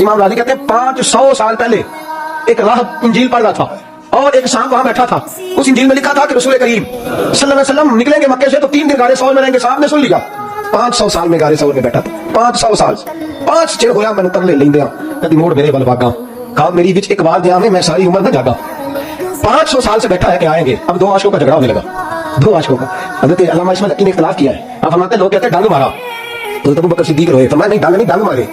امام راضی کہتے ہیں 500 سال پہلے ایک راہب انجیل پڑھ رہا تھا اور ایک سانپ وہاں بیٹھا تھا. اس انجیل میں لکھا تھا کہ رسول کریم صلی اللہ علیہ وسلم نکلیں گے مکے سے تو 3 دن غار ثور میں رہیں گے. صاحب نے سن لیا. 500 سال میں غار ثور میں بیٹھا تھا. 500 سال 5 چر ہویا میں اتر لے لیندیا کدی موڑ میرے ول واگا کہا میری وچ ایک بار دیا میں ساری عمر نہ جاگا. 500 سال سے بیٹھا ہے کہ آئیں گے. اب 2 عاشقوں کا جھگڑا ہونے لگا. 2 عاشقوں کا. حضرت علامہ اسماعیل حقی نے اختلاف کیا ہے. اب فرماتے ہیں لوگ کہتے ہیں ڈنگ مارا تو ابو بکر صدیق روئے. فرمایا نہیں ڈنگ نہیں ڈنگ مارے.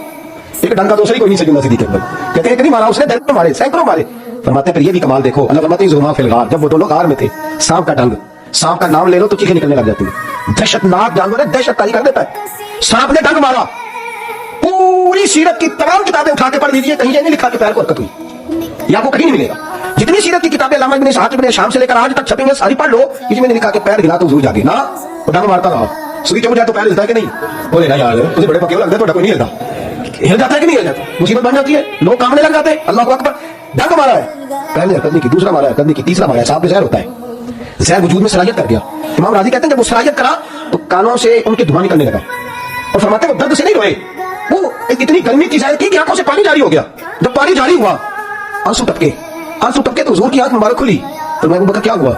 ایک ڈنگ کا دوسری کوئی نہیں سیدنا صدیق اکبر کہتے ہیں کہ نہیں مارا اس نے ڈنگ مارے سینکڑوں مارے. فرماتے ہیں پھر یہ بھی کمال دیکھو. اللہ فرماتے ہیں زما فی الغار جب وہ دونوں غار میں تھے سانپ کا ڈنگ سانپ کا نام لے لو تو چیخیں نکلنے لگ جاتی ہیں. دہشت ناک جانور ہے دہشت تاری کر دیتا ہے. سانپ نے ڈنگ مارا. پوری سیرت کی تمام کتابیں اٹھا کے پڑھ لیجیے کہیں یہ نہیں لکھا کہ پیر کو حرکت ہوئی. یہ آپ کو کہیں نہیں ملے گا. جتنی سیرت کی کتابیں علامہ ابن اسحاق ابن شام سے لے کر آج تک چھپیں گے ساری پڑھ لو. کسی میں نہیں لکھا کہ پیر ہلا تو حضور جاگے. نہ وہ ڈنگ مارتا رہا. سوئی چمڑ جائے تو پیر ہلتا ہے کہ نہیں. بولے نا یار مجھے بڑے پکے لگتا ہے تو کوئی نہیں ہلتا. ہل جاتا ہے کہ نہیں ہل جاتا. مصیبت بن جاتی ہے لوگ کامنے لگ جاتے ہیں. اللہ اکبر ڈنگ مارا ہے پہلے حرکت نہیں کی دوسرا مارا ہے حرکت نہیں کی تیسرا مارا ہے. صاحب زہر ہوتا ہے. زہر وجود میں صلاحیت کر گیا. امام راضی کہتے ہیں جب وہ صلاحیت کرا تو کانوں سے ان کے دھواں نکلنے لگا اور فرماتے ہیں وہ درد سے نہیں روئے. وہ اتنی گرمی کی ظاہر کی کہ آنکھوں سے پانی جاری ہو گیا. جب پانی جاری ہوا آنسو ٹپکے تو حضور کی آنکھ مبارک کھلی. تو میں بکر کیا ہوا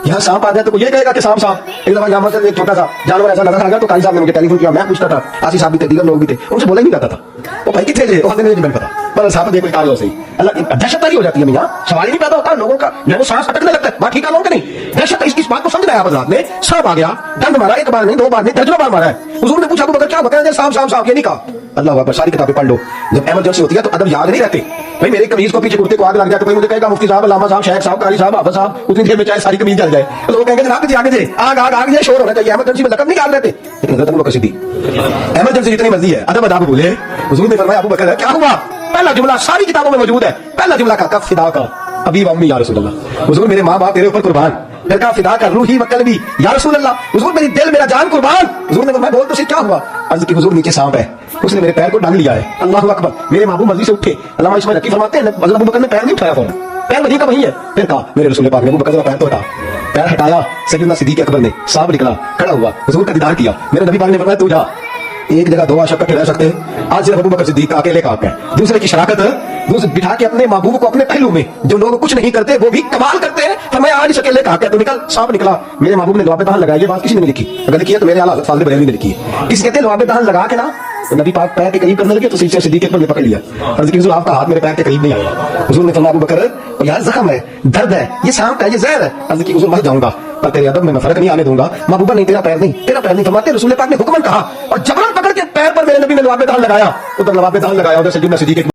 یہاں سانپ آ جائے تو یہ کہے گا کہ سانپ صاحب. ایک دفعہ یہاں سے ایک چھوٹا سا جانور ایسا نظر آ گیا تو قاضی صاحب نے مجھے ٹیلی فون کیا. میں پوچھتا تھا آسی صاحب بھی تھے دیگر لوگ بھی تھے ان سے بولا ہی نہیں جاتا تھا. وہ بھائی کتنے تھے وہ نہیں مل پتا پر صاحب دیکھ کوئی کار ہو صحیح. اللہ دہشت تاری ہو جاتی ہے میاں. سوال ہی نہیں پیدا ہوتا لوگوں کا جو وہ سانس اٹکنے لگتا ہے. بات ٹھیک ہے لوگوں کے نہیں دہشت اس بات کو سمجھ رہا ہے. حضرات نے سانپ آ گیا ڈنگ مارا. ایک بار نہیں 2 بار نہیں درجنوں بار مارا ہے. حضور نے پوچھا ابو بکر کیا بتایا سانپ یہ نہیں کہا. اللہ اکبر ساری کتابیں پڑھ لو. جب ایمرجنسی ہوتی ہے تو ادب یاد نہیں رہتے. بھائی میرے قمیض کو پیچھے کرتے کو آگ لگ جائے تو کوئی مجھے کہے گا مفتی صاحب علامہ صاحب شیخ صاحب قاری صاحب حافظ صاحب اتنی دیر میں چاہے ساری قمیض جل جائے. لوگ کہیں گے جناب جی آگے آگ یہ شور ہونا چاہیے. ایمرجنسی میں لقب نہیں ڈال رہتے لیکن حضرت ابو بکر صدیق ایمرجنسی جتنی مرضی ہے ادب ادا بولے. حضور نے فرمایا ابو بکر کیا ہوا. پہلا جملہ ساری کتابوں میں موجود ہے. پہلا جملہ کا کف فدا کا ابی و امی یا رسول اللہ. حضور میرے ماں باپ تیرے اوپر قربان. پھر کہا فدا کا روحی و قلبی یا رسول اللہ. حضور میری دل میرا جان قربان. حضور نے فرمایا بول تو کیا ہوا. عرض کی حضور نیچے سانپ ہے اس نے میرے پیر کو ڈنگ لیا ہے. اللہ اکبر. میرے محبوب مرضی سے اٹھے. علامہ اسماعیل حقی فرماتے ہیں حضرت ابو بکر نے پیر نہیں اٹھایا فوراً. پیر وہیں کا وہیں ہے. پھر کہا میرے رسول پاک نے ابو بکر پیر تو ہٹا. پیر ہٹایا. سیدنا صدیق اکبر نے سانپ نکلا کھڑا ہوا حضور کا دیدار کیا. میرے نبی پاک نے فرمایا تو جا. ایک جگہ 2 عاشق اکٹھے رہ سکتے ہیں. آج صرف ابو بکر صدیق اکیلے کا حق ہے. دوسرے کی شراکت بٹھا کے اپنے محبوب کو اپنے پہلو میں جو لوگ کچھ نہیں کرتے وہ بھی کمال کرتے ہیں. فرمایا آج اس اکیلے کا حق ہے. تو نکل سانپ نکلا. میرے محبوب نے لواب دہن لگایا. یہ بات کسی نے نہیں لکھی. اگر لکھی ہے تو میرے اعلیٰ حضرت فاضل بریلوی نے لکھی ہے. کسی کہتے ہیں لواب دہن لگا کے نا نبی پاک پیر کے قریب کرنے لگے تو سیدنا صدیق اکبر نے پکڑ لیا. حضرت حضور آپ کا ہاتھ میرے پیر کے قریب نہیں آیا. حضور نے فرمایا ابو بکر یار زخم ہے درد ہے یہ سانپ ہے یہ زہر ہے. حضرت حضور مر جاؤں گا پر تیرے ادب میں فرق نہیں آنے دوں گا. محبوبہ نہیں تیرا پیر نہیں. فرماتے رسول پاک نے حکم کہا اور جبرن پکڑ کے پیر پر میرے نبی نے لواب دہن لگایا. ادھر لواب دہن لگایا ادھر سیدنا صدیق